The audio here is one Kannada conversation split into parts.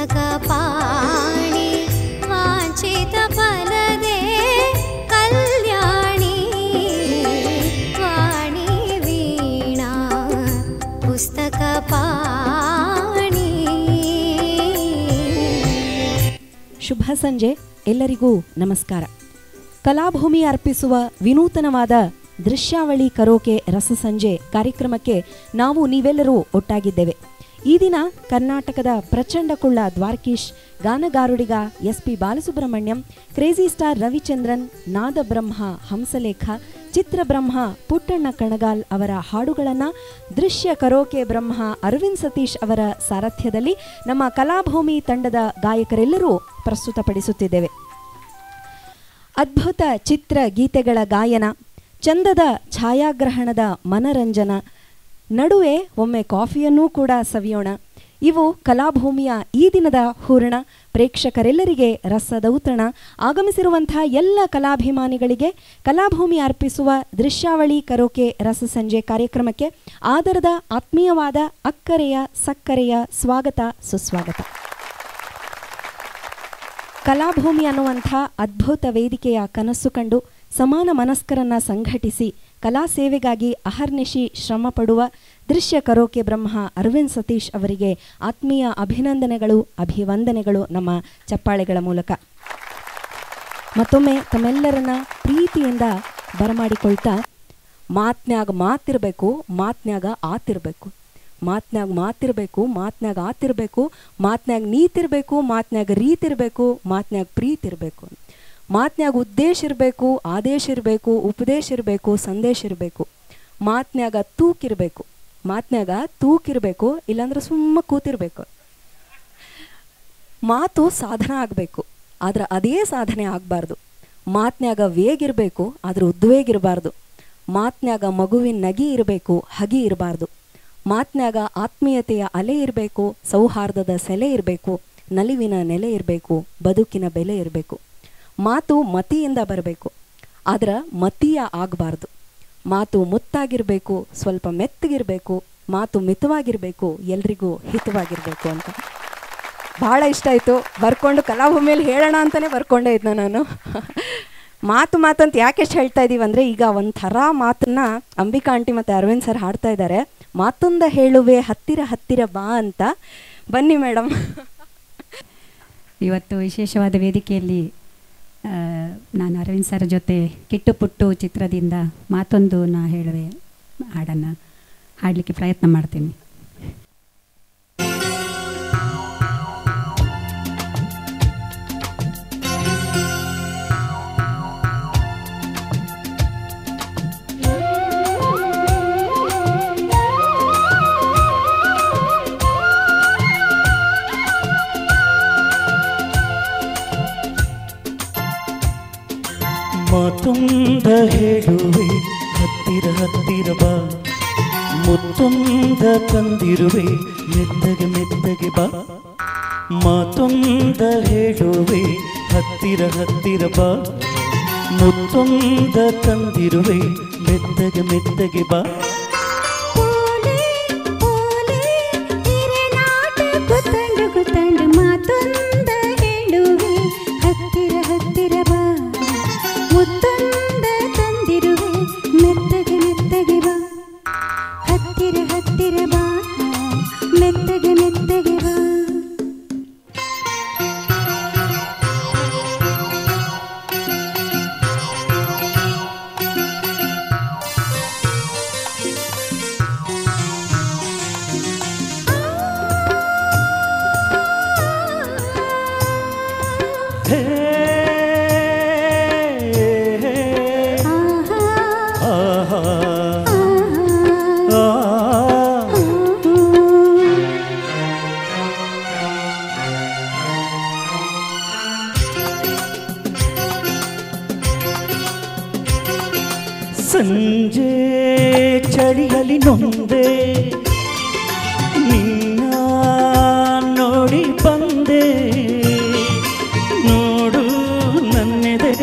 ಪುಸ್ತಕ ಪಾಣಿ ವಾಂಛಿತ ಫಲದೆ ಕಲ್ಯಾಣಿ ವಾಣಿ ವೀಣಾ ಪುಸ್ತಕ ಪಾಣಿ. ಶುಭ ಸಂಜೆ, ಎಲ್ಲರಿಗೂ ನಮಸ್ಕಾರ. ಕಲಾಭೂಮಿ ಅರ್ಪಿಸುವ ವಿನೂತನವಾದ ದೃಶ್ಯಾವಳಿ ಕರೋಕೆ ರಸಸಂಜೆ ಕಾರ್ಯಕ್ರಮಕ್ಕೆ ನಾವು ನೀವೆಲ್ಲರೂ ಒಟ್ಟಾಗಿದ್ದೇವೆ. ಈ ದಿನ ಕರ್ನಾಟಕದ ಪ್ರಚಂಡ ಕುಳ್ಳ ದ್ವಾರಕೀಶ್, ಗಾನಗಾರುಡಿಗ SP Balasubrahmanyam, crazy star Ravichandran, ನಾದಬ್ರಹ್ಮ ಹಂಸಲೇಖ, ಚಿತ್ರಬ್ರಹ್ಮ ಪುಟ್ಟಣ್ಣ ಕಣಗಾಲ್ ಅವರ ಹಾಡುಗಳನ್ನು ದೃಶ್ಯ ಕರೋಕೆ ಬ್ರಹ್ಮ ಅರವಿಂದ್ ಸತೀಶ್ ಅವರ ಸಾರಥ್ಯದಲ್ಲಿ ನಮ್ಮ ಕಲಾಭೂಮಿ ತಂಡದ ಗಾಯಕರೆಲ್ಲರೂ ಪ್ರಸ್ತುತಪಡಿಸುತ್ತಿದ್ದೇವೆ. ಅದ್ಭುತ ಚಿತ್ರ ಗೀತೆಗಳ ಗಾಯನ, ಚಂದದ ಛಾಯಾಗ್ರಹಣದ ಮನರಂಜನ, ನಡುವೆ ಒಮ್ಮೆ ಕಾಫಿಯನ್ನೂ ಕೂಡ ಸವಿಯೋಣ. ಇವು ಕಲಾಭೂಮಿಯ ಈ ದಿನದ ಹೂರಣ. ಪ್ರೇಕ್ಷಕರೆಲ್ಲರಿಗೆ ರಸದೌತಣ. ಆಗಮಿಸಿರುವಂಥ ಎಲ್ಲ ಕಲಾಭಿಮಾನಿಗಳಿಗೆ ಕಲಾಭೂಮಿ ಅರ್ಪಿಸುವ ದೃಶ್ಯಾವಳಿ ಕರೋಕೆ ರಸಸಂಜೆ ಕಾರ್ಯಕ್ರಮಕ್ಕೆ ಆದರದ ಆತ್ಮೀಯವಾದ ಅಕ್ಕರೆಯ ಸಕ್ಕರೆಯ ಸ್ವಾಗತ ಸುಸ್ವಾಗತ. ಕಲಾಭೂಮಿ ಅನ್ನುವಂಥ ಅದ್ಭುತ ವೇದಿಕೆಯ ಕನಸು ಕಂಡು ಸಮಾನ ಮನಸ್ಕರನ್ನ ಸಂಘಟಿಸಿ ಕಲಾ ಸೇವೆಗಾಗಿ ಅಹರ್ನಿಶಿ ಶ್ರಮ ಪಡುವ ದೃಶ್ಯ ಕರೋಕೆ ಬ್ರಹ್ಮ ಅರವಿಂದ್ ಸತೀಶ್ ಅವರಿಗೆ ಆತ್ಮೀಯ ಅಭಿನಂದನೆಗಳು, ಅಭಿವಂದನೆಗಳು ನಮ್ಮ ಚಪ್ಪಾಳೆಗಳ ಮೂಲಕ. ಮತ್ತೊಮ್ಮೆ ತಮ್ಮೆಲ್ಲರನ್ನ ಪ್ರೀತಿಯಿಂದ ಬರಮಾಡಿಕೊಳ್ತಾ, ಮಾತ್ನ್ಯಾಗ ಮಾತಿರಬೇಕು, ಮಾತ್ನ್ಯಾಗ ಆತಿರಬೇಕು, ಮಾತ್ನ್ಯಾಗ ಮಾತಿರಬೇಕು, ಮಾತ್ನ್ಯಾಗ ಆತಿರಬೇಕು, ಮಾತ್ನ್ಯಾಗ ನೀತಿರಬೇಕು, ಮಾತ್ನ್ಯಾಗ ರೀತಿರಬೇಕು, ಮಾತ್ನ್ಯಾಗ ಪ್ರೀತಿ ಇರಬೇಕು, ಮಾತ್ನ್ಯಾಗ ಉದ್ದೇಶ ಇರಬೇಕು, ಆದೇಶ ಇರಬೇಕು, ಉಪದೇಶ ಇರಬೇಕು, ಸಂದೇಶ ಇರಬೇಕು, ಮಾತ್ನ್ಯಾಗ ತೂಕಿರಬೇಕು, ಮಾತ್ನ್ಯಾಗ ತೂಕಿರಬೇಕು, ಇಲ್ಲಾಂದ್ರೆ ಸುಮ್ಮ ಕೂತಿರ್ಬೇಕು. ಮಾತು ಸಾಧನ ಆಗಬೇಕು, ಆದ್ರೆ ಅದೇ ಸಾಧನೆ ಆಗಬಾರ್ದು. ಮಾತ್ನ್ಯಾಗ ವೇಗ ಇರಬೇಕು, ಆದ್ರೆ ಉದ್ವೇಗ ಇರಬಾರ್ದು. ಮಾತ್ನ್ಯಾಗ ಮಗುವಿನ ನಗಿ ಇರಬೇಕು, ಹಗಿ ಇರಬಾರ್ದು. ಮಾತ್ನ್ಯಾಗ ಆತ್ಮೀಯತೆಯ ಅಲೆ ಇರಬೇಕು, ಸೌಹಾರ್ದದ ಸೆಲೆ ಇರಬೇಕು, ನಲಿವಿನ ನೆಲೆ ಇರಬೇಕು, ಬದುಕಿನ ಬೆಲೆ ಇರಬೇಕು. ಮಾತು ಮತಿಯಿಂದ ಬರಬೇಕು, ಆದ್ರೆ ಮತೀಯ ಆಗಬಾರ್ದು. ಮಾತು ಮುತ್ತಾಗಿರಬೇಕು, ಸ್ವಲ್ಪ ಮೆತ್ತಗಿರಬೇಕು, ಮಾತು ಮಿತವಾಗಿರಬೇಕು, ಎಲ್ರಿಗೂ ಹಿತವಾಗಿರಬೇಕು ಅಂತ ಭಾಳ ಇಷ್ಟ ಆಯಿತು. ಬರ್ಕೊಂಡು ಕಲಾಭೂಮಿಯಲ್ಲಿ ಹೇಳೋಣ ಅಂತಲೇ ಬರ್ಕೊಂಡೇ ಇದ್ನ ನಾನು. ಮಾತಂತ ಯಾಕೆಷ್ಟು ಹೇಳ್ತಾ ಇದ್ದೀವಿ ಅಂದರೆ, ಈಗ ಒಂಥರ ಮಾತನ್ನ ಅಂಬಿಕಾ ಆಂಟಿ ಮತ್ತು ಅರವಿಂದ್ ಸರ್ ಹಾಡ್ತಾ ಇದ್ದಾರೆ. ಮಾತೊಂದ ಹೇಳುವೆ ಹತ್ತಿರ ಹತ್ತಿರ ಬಾ ಅಂತ. ಬನ್ನಿ ಮೇಡಮ್. ಇವತ್ತು ವಿಶೇಷವಾದ ವೇದಿಕೆಯಲ್ಲಿ ನಾನು ಅರವಿಂದ್ ಸರ್ ಜೊತೆ ಕಿಟ್ಟು ಪುಟ್ಟು ಚಿತ್ರದಿಂದ ಮಾತೊಂದು ನಾ ಹೇಳುವೆ ಹಾಡನ್ನು ಹಾಡಲಿಕ್ಕೆ ಪ್ರಯತ್ನ ಮಾಡ್ತೀನಿ. ಮಾತೊಂದ ಹೇಳುವೆ ಹತ್ತಿರ ಹತ್ತಿರ ಬಾ, ಮುತ್ತೊಂದ ತಂದಿರುವೆ ಮೆತ್ತಗೆ ಮೆತ್ತಗೆ ಬಾ. ಮಾತೊಂದ ಹೇಳುವೆ ಹತ್ತಿರ ಹತ್ತಿರ ಬಾ, ಮುತ್ತೊಂದ ತಂದಿರುವೆ ಮೆತ್ತಗೆ ಮೆತ್ತಗೆ ಬಾ. ಮಾತೊಂದ ಹೇಳುವೆ ಹತ್ತಿರ ಹತ್ತಿರ ಬಾ, ಮುತ್ತೊಂದ ತಂದಿರುವೆ ಮೆತ್ತಗೆ ಮೆತ್ತಗೆ ಬಾ, ಹತ್ತಿರ ಹತ್ತಿರ ಬಾ, ಮೆತ್ತಗೆ ಮೆತ್ತಗೆ ಬಾ. ಸಂಜೆ ಚಳಿಯಲ್ಲಿ ನೊಂದೆ ನಿನ್ನ ನೋಡಿ ಬಂದೆ, ನೋಡು ನನ್ನೆದೆ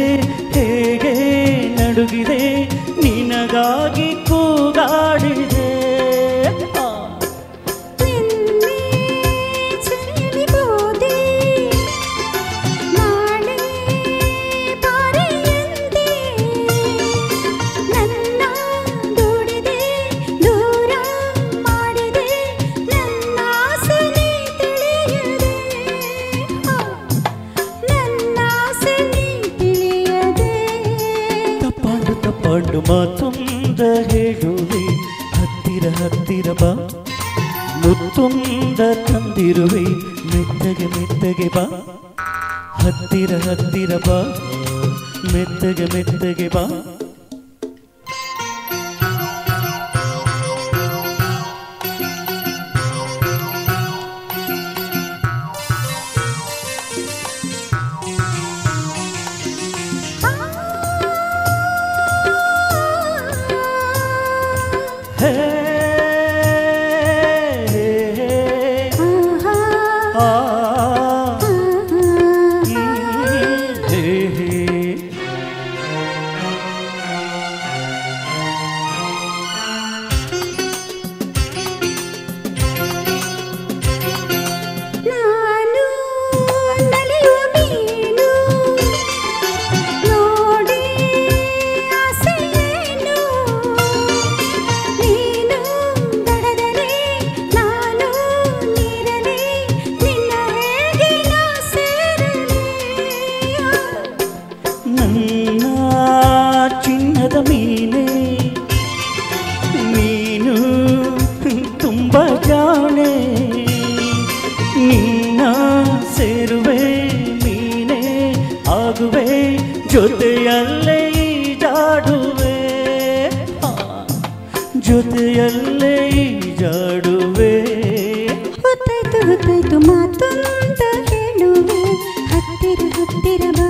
ಹೇಗೆ ನಡುಗಿದೆ, ನಿನಗಾಗಿ ಕೂಗಾಡಿದೆ. ಚಳಿಯಲ್ಲಿ ಬೋದೆ ಹಾಡು ಮಾತೊಂದ ಹೇಳುವೆ ಹತ್ತಿರ ಹತ್ತಿರ ಬಾ ಮುತ್ತೊಂದ ತಂದಿರುವೆ ಮೆತ್ತಗೆ ಮೆತ್ತಗೆ ಬಾ ಹತ್ತಿರ ಹತ್ತಿರ ಬಾ ಮೆತ್ತಗೆ ಮೆತ್ತಗೆ ಬಾ ಜೊತೆಯಲ್ಲೇ ಜಾಡುವೆ ಜೊತೆಯಲ್ಲೇ ಜಾಡುವೆ ಹೊತ್ತಾಯ್ತು ಹೊತ್ತಾಯ್ತು ಮಾತೊಂದ ಹೇಳುವೆ ಹತ್ತಿರ ಹತ್ತಿರ ಬಾ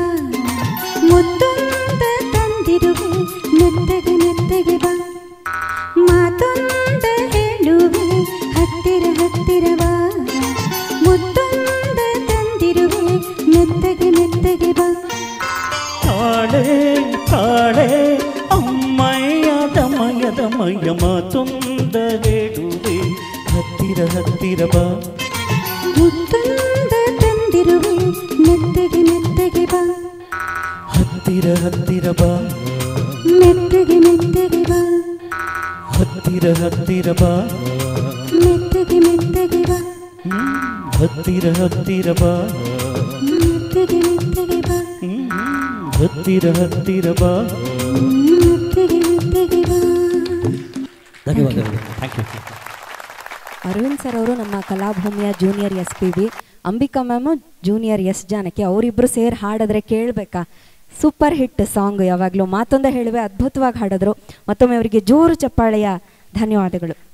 ಮುತ್ತೊಂದ ತಂದಿರುವೆ ಮೆತ್ತಗೆ ಮೆತ್ತಗೆ ಬಾ ಮಾತೊಂದ ಹೇಳುವೆ ಹತ್ತಿರ ಹತ್ತಿರ ಬಾ ಮುತ್ತೊಂದ ತಂದಿರುವೆ ಮೆತ್ತಗೆ ಮೆತ್ತಗೆ ಬಾ ತಾಳೆ ತಾಳೆ ಅಮ್ಮಯ್ಯ ದಮಯ ದಮಯ ಮಾತೊಂದ ಹೇಳುವೆ ಹತ್ತಿರ ಹತ್ತಿರ ಬಾ ಮುತ್ತೊಂದ ತಂದಿರುವೆ ಮೆತ್ತಗೆ ಮೆತ್ತಗೆ ಬಾ ಹತ್ತಿರ ಹತ್ತಿರ ಬಾ ಮೆತ್ತಗೆ ಮೆತ್ತಗೆ ಬಾ ಹತ್ತಿರ ಹತ್ತಿರ ಬಾ ಮೆತ್ತಗೆ ಮೆತ್ತಗೆ ಬಾ ಹತ್ತಿರ ಹತ್ತಿರ ಬಾ ಮೆತ್ತಗೆ ಮೆತ್ತಗೆ ಬಾ ಹತ್ತಿರ ಹತ್ತಿರ ಬಾ ಮೆತ್ತಗೆ ಮೆತ್ತಗೆ ಬಾ. ಧನ್ಯವಾದಗಳು. Thank you. ಅರವಿಂದ್ ಸರ್ ಅವರು ನಮ್ಮ ಕಲಾಭೂಮಿಯ junior SPB, Ambika ma'am junior S Janaki, ಅವರಿಬ್ಬರು ಸೇರಿ ಹಾಡಿದ್ರೆ ಕೇಳಬೇಕಾ? Super hit song. ಯಾವಾಗಲೂ ಮಾತೊಂದ ಹೇಳುವೆ ಅದ್ಭುತವಾಗಿ ಹಾಡಿದ್ರು. ಮತ್ತೊಮ್ಮೆ ಅವರಿಗೆ ಜೋರು ಚಪ್ಪಾಳೆಯ ಧನ್ಯವಾದಗಳು.